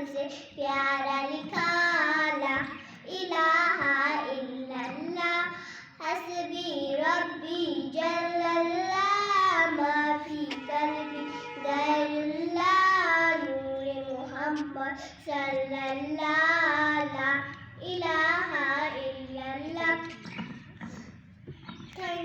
سے پیارا لکھا لا الہ الا اللہ حسبی ربی جل اللہ ما فی قلبی غیر اللہ نور محمد صلی اللہ لا الہ